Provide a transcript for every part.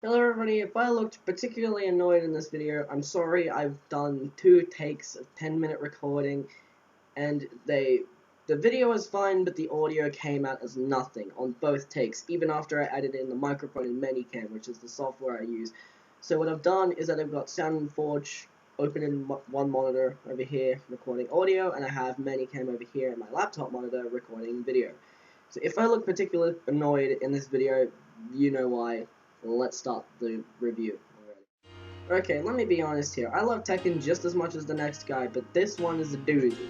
Hello everybody, if I looked particularly annoyed in this video, I'm sorry. I've done 2 takes of 10-minute recording, and the video is fine, but the audio came out as nothing on both takes, even after I added in the microphone in Manycam, which is the software I use. So what I've done is that I've got Sound Forge open in one monitor over here recording audio, and I have Manycam over here in my laptop monitor recording video. So if I look particularly annoyed in this video, you know why. Let's start the review already. Okay, let me be honest here. I love Tekken just as much as the next guy, but this one is a doozy.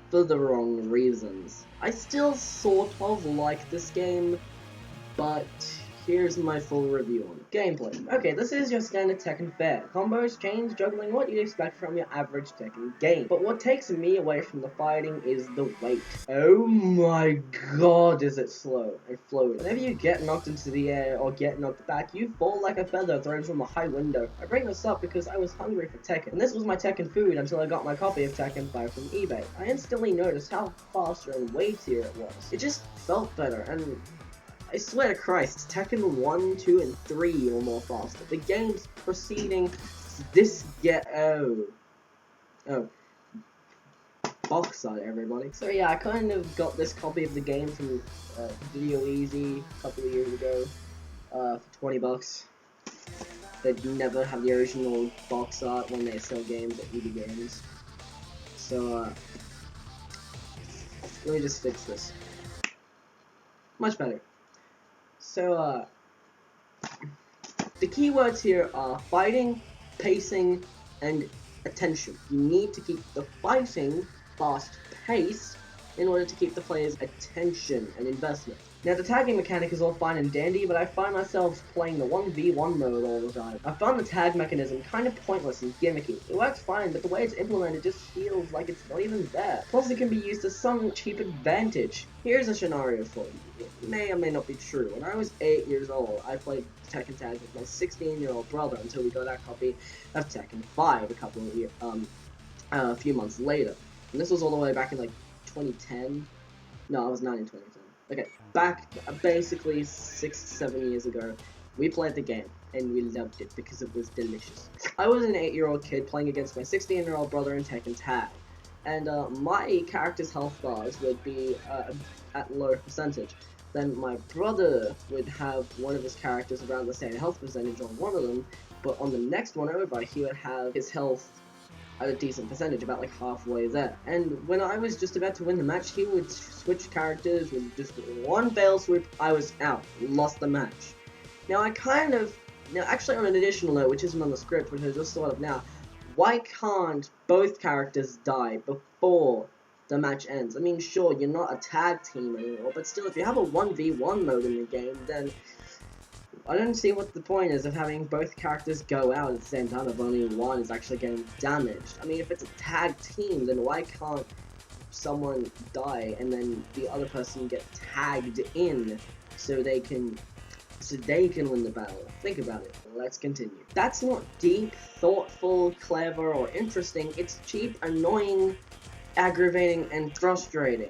For the wrong reasons. I still sort of like this game, but here's my full review on it. Gameplay. Okay, this is your standard Tekken fare. Combos, chains, juggling, what you'd expect from your average Tekken game. But what takes me away from the fighting is the weight. Oh my god, is it slow and floaty. Whenever you get knocked into the air or get knocked back, you fall like a feather thrown from a high window. I bring this up because I was hungry for Tekken, and this was my Tekken food until I got my copy of Tekken 5 from eBay. I instantly noticed how faster and weightier it was. It just felt better, and I swear to Christ, Tekken 1, 2, and 3 were more faster. The games preceding this box art, everybody. So yeah, I kind of got this copy of the game from Video Easy a couple of years ago for 20 bucks. They'd never have the original box art when they sell games at EB Games. So let me just fix this. Much better. So, the keywords here are fighting, pacing, and attention. You need to keep the fighting fast-paced in order to keep the player's attention and investment. Now, the tagging mechanic is all fine and dandy, but I find myself playing the 1v1 mode all the time. I found the tag mechanism kind of pointless and gimmicky. It works fine, but the way it's implemented just feels like it's not even there. Plus, it can be used as some cheap advantage. Here's a scenario for you. It may or may not be true. When I was 8 years old, I played Tekken Tag with my 16-year-old brother until we got our copy of Tekken 5 a few months later. And this was all the way back in like 2010. No, I was 9 in 2010. Okay, back basically 6-7 years ago, we played the game, and we loved it because it was delicious. I was an 8-year-old kid playing against my 16-year-old brother in Tekken Tag, and my character's health bars would be at low percentage. Then my brother would have one of his characters around the same health percentage on one of them, but on the next one over, he would have his health at a decent percentage, about like halfway there. And when I was just about to win the match, he would switch characters with just one fail swoop. I was out, lost the match. Now actually on an additional note, which isn't on the script, which I just thought of now, why can't both characters die before the match ends? I mean, sure, you're not a tag team anymore, but still, if you have a 1v1 mode in the game, then I don't see what the point is of having both characters go out at the same time if only one is actually getting damaged. I mean, if it's a tag team, then why can't someone die and then the other person get tagged in so they can win the battle? Think about it. Let's continue. That's not deep, thoughtful, clever, or interesting. It's cheap, annoying, aggravating, and frustrating.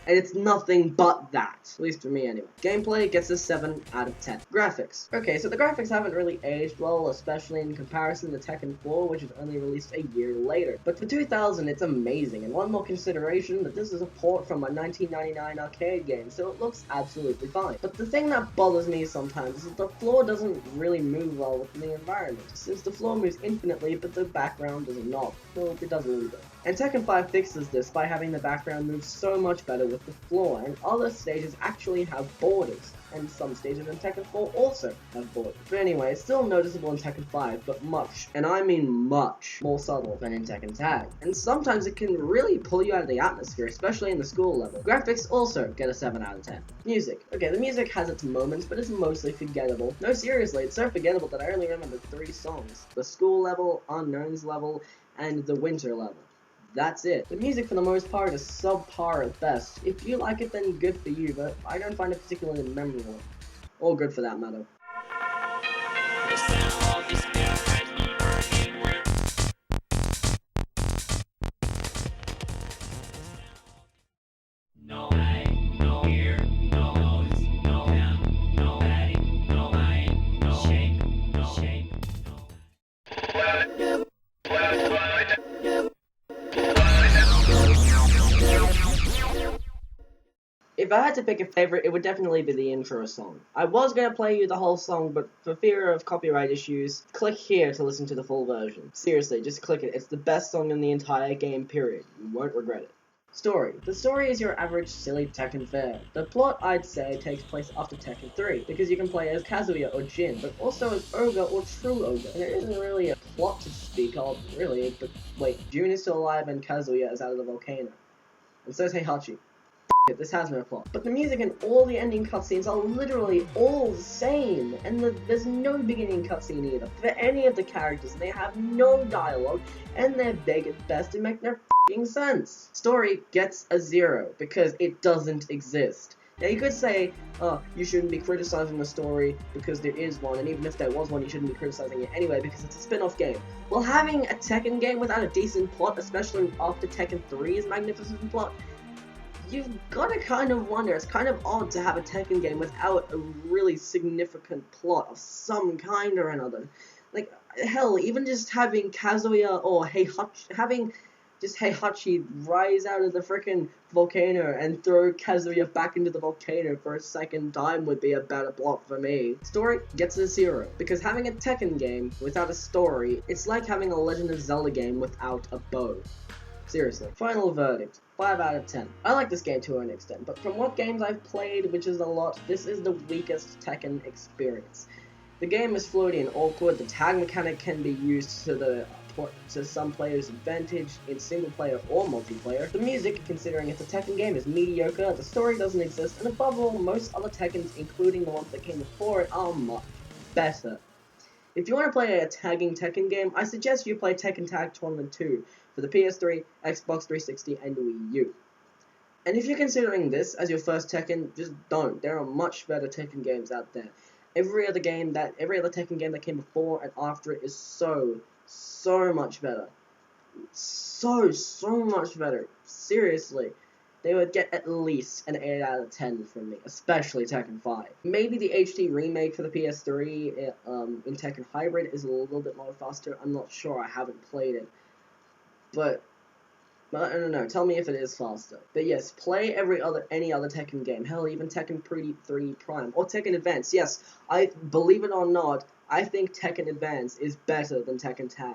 And it's nothing but that. At least for me, anyway. Gameplay gets a 7 out of 10. Graphics. Okay, so the graphics haven't really aged well, especially in comparison to Tekken 4, which was only released a year later. But for 2000, it's amazing. And one more consideration, that this is a port from a 1999 arcade game, so it looks absolutely fine. But the thing that bothers me sometimes is that the floor doesn't really move well with the environment, since the floor moves infinitely, but the background does not. Well, it does a little bit. And Tekken 5 fixes this by having the background move so much better with the floor, and other stages actually have borders, and some stages in Tekken 4 also have borders. But anyway, it's still noticeable in Tekken 5, but much, and I mean much, more subtle than in Tekken Tag. And sometimes it can really pull you out of the atmosphere, especially in the school level. Graphics also get a 7 out of 10. Music. Okay, the music has its moments, but it's mostly forgettable. No, seriously, it's so forgettable that I only remember 3 songs. The school level, Unknowns level, and the winter level. That's it. The music for the most part is subpar at best. If you like it, then good for you, but I don't find it particularly memorable. Or good for that matter. No way, no ear, no nose, no hand, no heading, no mind, no shake. I had to pick a favorite, it would definitely be the intro song. I was going to play you the whole song, but for fear of copyright issues, click here to listen to the full version. Seriously, just click it. It's the best song in the entire game, period. You won't regret it. Story. The story is your average silly Tekken fare. The plot, I'd say, takes place after Tekken 3, because you can play as Kazuya or Jin, but also as Ogre or True Ogre. And there isn't really a plot to speak of, really, but wait, Jun is still alive and Kazuya is out of the volcano. And so is Heihachi. This has no plot. But the music and all the ending cutscenes are literally all the same, and there's no beginning cutscene either for any of the characters. They have no dialogue, and they're big at best to make no f***ing sense. Story gets a 0 because it doesn't exist. Now you could say, oh, you shouldn't be criticizing the story because there is one, and even if there was one, you shouldn't be criticizing it anyway because it's a spin-off game. Well, having a Tekken game without a decent plot, especially after Tekken 3's magnificent plot, you've got to kind of wonder, it's kind of odd to have a Tekken game without a really significant plot of some kind or another. Like, hell, even just having Kazuya or Heihachi rise out of the frickin' volcano and throw Kazuya back into the volcano for a second time would be a better plot for me. Story gets a 0, because having a Tekken game without a story, it's like having a Legend of Zelda game without a bow. Seriously. Final verdict. 5 out of 10. I like this game to an extent, but from what games I've played, which is a lot, this is the weakest Tekken experience. The game is floaty and awkward, the tag mechanic can be used to some players' advantage in single player or multiplayer. The music, considering it's a Tekken game, is mediocre, the story doesn't exist, and above all, most other Tekkens, including the ones that came before it, are much better. If you want to play a tagging Tekken game, I suggest you play Tekken Tag Tournament 2 for the PS3, Xbox 360, and Wii U. And if you're considering this as your first Tekken, just don't. There are much better Tekken games out there. Every other Tekken game that came before and after it is so much better. So much better. Seriously. They would get at least an 8 out of 10 from me, especially Tekken 5. Maybe the HD remake for the PS3 in Tekken Hybrid is a little bit more faster. I'm not sure, I haven't played it. But I don't know, tell me if it is faster. But yes, play any other Tekken game. Hell, even Tekken 3 Prime, or Tekken Advance. Yes, believe it or not, I think Tekken Advance is better than Tekken Tag.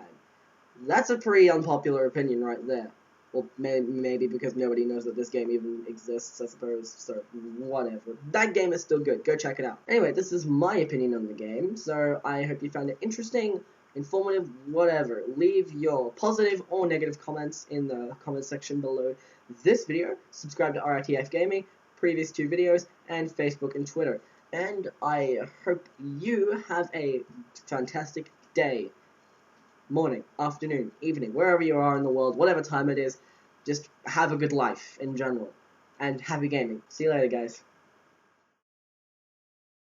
That's a pretty unpopular opinion right there. Well, maybe because nobody knows that this game even exists, I suppose, so whatever. That game is still good, go check it out. Anyway, this is my opinion on the game, so I hope you found it interesting, informative, whatever. Leave your positive or negative comments in the comment section below this video. Subscribe to RITF Gaming, previous 2 videos, and Facebook and Twitter. And I hope you have a fantastic day. Morning, afternoon, evening, wherever you are in the world, whatever time it is, just have a good life in general. And happy gaming. See you later, guys.